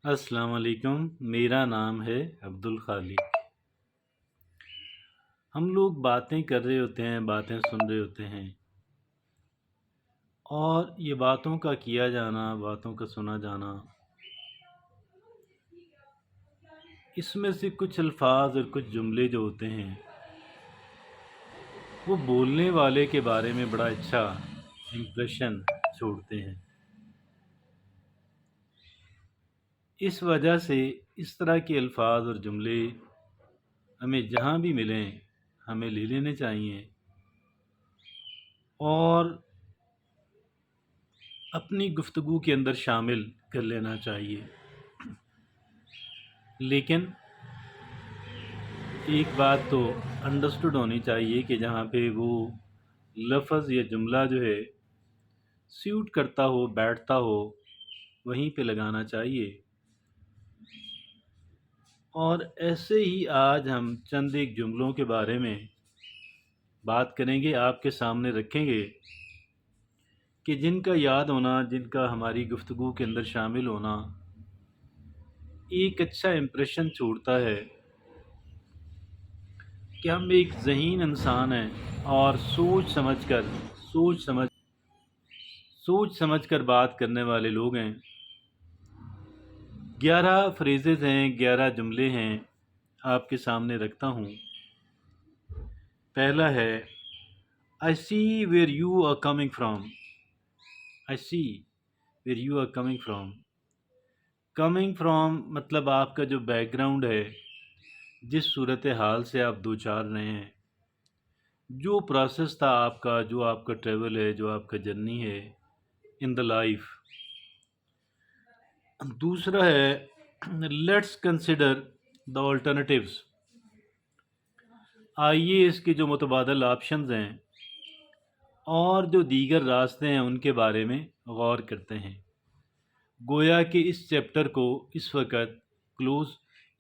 अस्सलाम वालेकुम। मेरा नाम है अब्दुल खालिक। हम लोग बातें कर रहे होते हैं, बातें सुन रहे होते हैं और ये बातों का किया जाना, बातों का सुना जाना, इसमें से कुछ अल्फाज और कुछ जुमले जो होते हैं वो बोलने वाले के बारे में बड़ा अच्छा इम्प्रेशन छोड़ते हैं। इस वजह से इस तरह के अल्फाज और जुमले हमें जहाँ भी मिलें हमें ले लेने चाहिए और अपनी गुफ्तगू के अंदर शामिल कर लेना चाहिए। लेकिन एक बात तो अंडरस्टूड होनी चाहिए कि जहाँ पे वो लफ्ज़ या जुमला जो है सूट करता हो, बैठता हो, वहीं पे लगाना चाहिए। और ऐसे ही आज हम चंद एक जुमलों के बारे में बात करेंगे, आपके सामने रखेंगे कि जिनका याद होना, जिनका हमारी गुफ्तगू के अंदर शामिल होना एक अच्छा इम्प्रेशन छोड़ता है कि हम एक ज़हीन इंसान हैं और सोच समझ कर बात करने वाले लोग हैं। 11 फ्रेजेस हैं, 11 जुमले हैं, आपके सामने रखता हूँ। पहला है I see where you are coming from. I see where you are coming from. Coming from मतलब आपका जो बैकग्राउंड है, जिस सूरत हाल से आप दो चार रहे हैं, जो प्रोसेस था आपका, जो आपका ट्रेवल है, जो आपका जर्नी है इन द लाइफ। दूसरा है लेट्स कंसिडर द ऑल्टरनेटिव्स। आइए इसके जो मुतबादल ऑप्शंस हैं और जो दीगर रास्ते हैं उनके बारे में गौर करते हैं। गोया कि इस चैप्टर को इस वक्त क्लोज,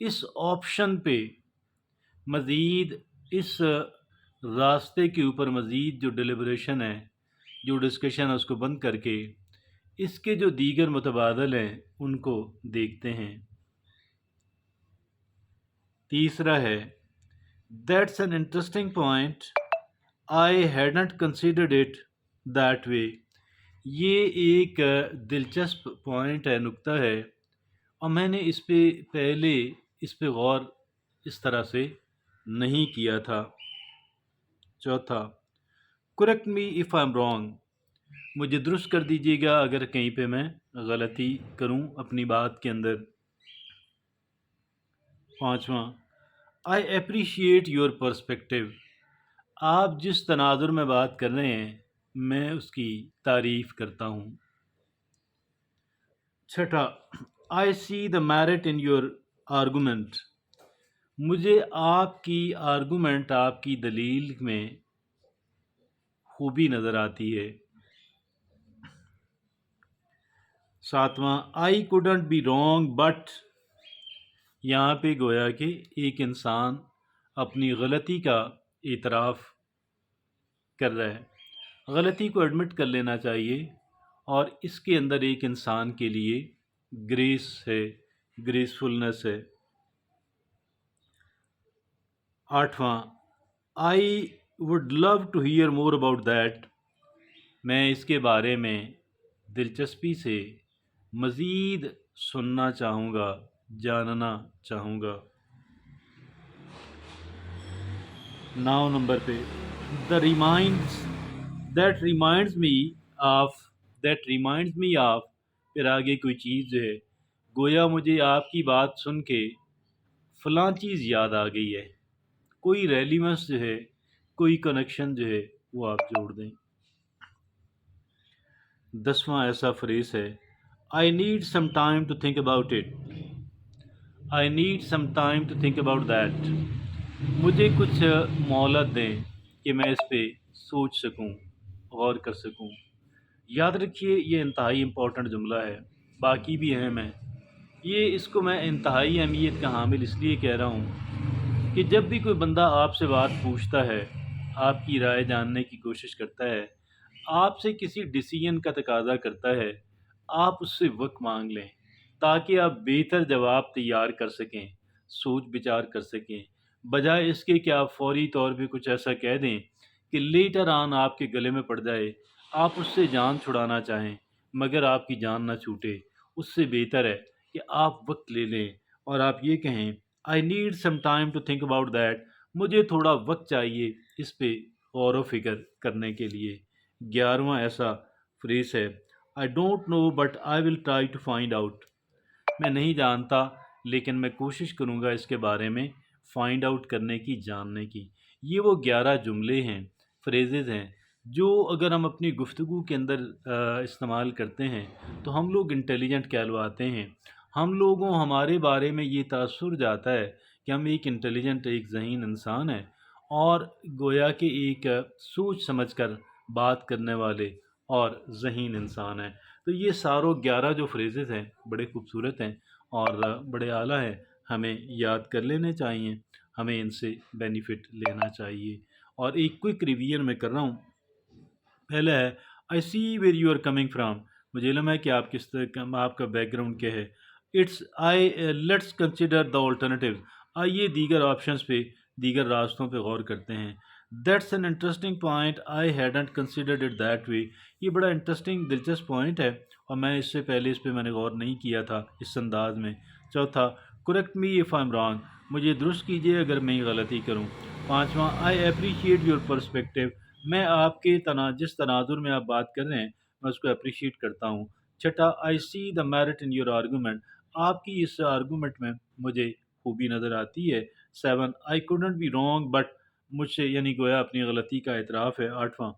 इस ऑप्शन पे मज़ीद, इस रास्ते के ऊपर मज़ीद जो डिलिब्रेशन है, जो डिस्कशन है, उसको बंद करके इसके जो दीगर मुतबादल हैं उनको देखते हैं। तीसरा है that's an interesting point, I hadn't considered it that way. ये एक दिलचस्प पॉइंट है, नुक्ता है, और मैंने इस पे गौर इस तरह से नहीं किया था। चौथा, correct me if I am wrong. मुझे दुरुस्त कर दीजिएगा अगर कहीं पे मैं गलती करूं अपनी बात के अंदर। पांचवा, आई अप्रिशिएट योर पर्सपेक्टिव। आप जिस तनाजुर में बात कर रहे हैं मैं उसकी तारीफ़ करता हूँ। छठा, I see the merit in your argument. मुझे आपकी आर्गूमेंट, आपकी दलील में खूबी नज़र आती है। सातवां, I couldn't be wrong but. यहाँ पे गोया कि एक इंसान अपनी गलती का इतराफ़ कर रहा है। गलती को एडमिट कर लेना चाहिए और इसके अंदर एक इंसान के लिए ग्रेस है, ग्रेसफुलनेस है। आठवां, I would love to hear more about that. मैं इसके बारे में दिलचस्पी से मज़ीद सुनना चाहूँगा, जानना चाहूँगा। 9 नंबर पे the reminds that reminds me of that reminds me of. फिर आगे कोई चीज़ जो है, गोया मुझे आपकी बात सुन के फ़लाँ चीज़ याद आ गई है। कोई रेलिवेंस जो है, कोई कनेक्शन जो है वो आप जोड़ दें। 10वां ऐसा फ्रेज है I need some time to think about it. I need some time to think about that. मुझे कुछ मोहलत दें कि मैं इस पे सोच सकूं, गौर कर सकूं। याद रखिए ये इंतहाई इम्पोर्टेंट जुमला है, बाकी भी अहम है। इसको मैं इंतहाई अहमियत का हामिल इसलिए कह रहा हूँ कि जब भी कोई बंदा आपसे बात पूछता है, आपकी राय जानने की कोशिश करता है, आपसे किसी डिसीजन का तकाजा करता है, आप उससे वक्त मांग लें تاکہ آپ بہتر جواب تیار کر سکیں، سوچ بچار کر سکیں، بجائے اس کے کہ آپ فوری طور پہ کچھ ایسا کہہ دیں کہ لیٹر آن آپ کے گلے میں پڑ جائے، آپ اس سے جان چھڑانا چاہیں مگر آپ کی جان نہ چھوٹے۔ اس سے بہتر ہے کہ آپ وقت لے لیں اور آپ یہ کہیں I need some time to think about that, مجھے تھوڑا وقت چاہیے اس پہ غور و فکر کرنے کے لیے۔ 11واں ایسا فریز ہے I don't know but I will try to find out, میں نہیں جانتا لیکن میں کوشش کروں گا اس کے بارے میں فائنڈ آؤٹ کرنے کی، جاننے کی۔ یہ وہ 11 جملے ہیں، فریزز ہیں، جو اگر ہم اپنی گفتگو کے اندر استعمال کرتے ہیں تو ہم لوگ انٹیلیجنٹ کہلواتے ہیں۔ ہم لوگوں ہمارے بارے میں یہ تاثر جاتا ہے کہ ہم ایک انٹیلیجنٹ، ایک ذہین انسان ہیں، اور گویا کہ ایک سوچ سمجھ کر بات کرنے والے اور ذہین انسان ہیں۔ تو یہ ساروں 11 جو فریزز ہیں بڑے خوبصورت ہیں اور بڑے اعلیٰ ہیں، ہمیں یاد کر لینے چاہیے، ہمیں ان سے بینیفٹ لینا چاہیے۔ اور ایک کوئک ریویژن میں کر رہا ہوں۔ پہلا ہے I see where you are coming from, مجھے علم ہے کہ آپ کس طرح، آپ کا بیک گراؤنڈ کیا ہے۔ It's I let's consider the alternative, آئیے دیگر آپشنس پہ، دیگر راستوں پہ غور کرتے ہیں۔ That's an interesting point I hadn't considered it that way, یہ بڑا انٹرسٹنگ دلچسپ پوائنٹ ہے اور میں اس سے پہلے اس پہ میں نے غور نہیں کیا تھا اس انداز میں۔ چوتھا correct me if I am wrong, مجھے درست کیجیے اگر میں یہ غلطی کروں۔ پانچواں آئی اپریشیٹ یور پرسپیکٹیو، میں آپ کے جس تناظر میں آپ بات کر رہے ہیں میں اس کو اپریشیٹ کرتا ہوں۔ چھٹا آئی سی the merit in your argument, آپ کی اس آرگومنٹ میں مجھے خوبی نظر آتی ہے۔ Seven I couldn't be wrong but, مجھ سے یعنی گویا اپنی غلطی کا اعتراف ہے۔ آٹھواں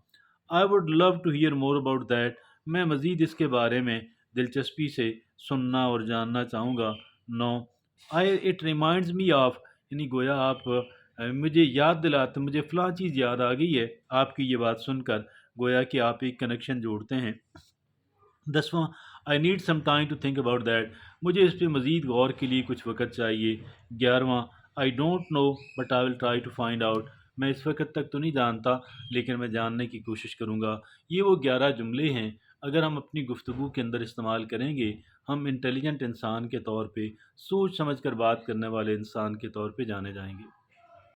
I would love to hear more about that, میں مزید اس کے بارے میں دلچسپی سے سننا اور جاننا چاہوں گا۔ نو I it reminds me of, یعنی گویا آپ مجھے یاد دلاتے، مجھے فلاں چیز یاد آ گئی ہے آپ کی یہ بات سن کر، گویا کہ آپ ایک کنیکشن جوڑتے ہیں۔ 10واں I need some time to think about that, مجھے اس پہ مزید غور کے لیے کچھ وقت چاہیے۔ 11واں I don't know but I will try to find out, میں اس وقت تک تو نہیں جانتا لیکن میں جاننے کی کوشش کروں گا۔ یہ وہ 11 جملے ہیں، اگر ہم اپنی گفتگو کے اندر استعمال کریں گے، ہم انٹیلیجنٹ انسان کے طور پہ، سوچ سمجھ کر بات کرنے والے انسان کے طور پہ جانے جائیں گے۔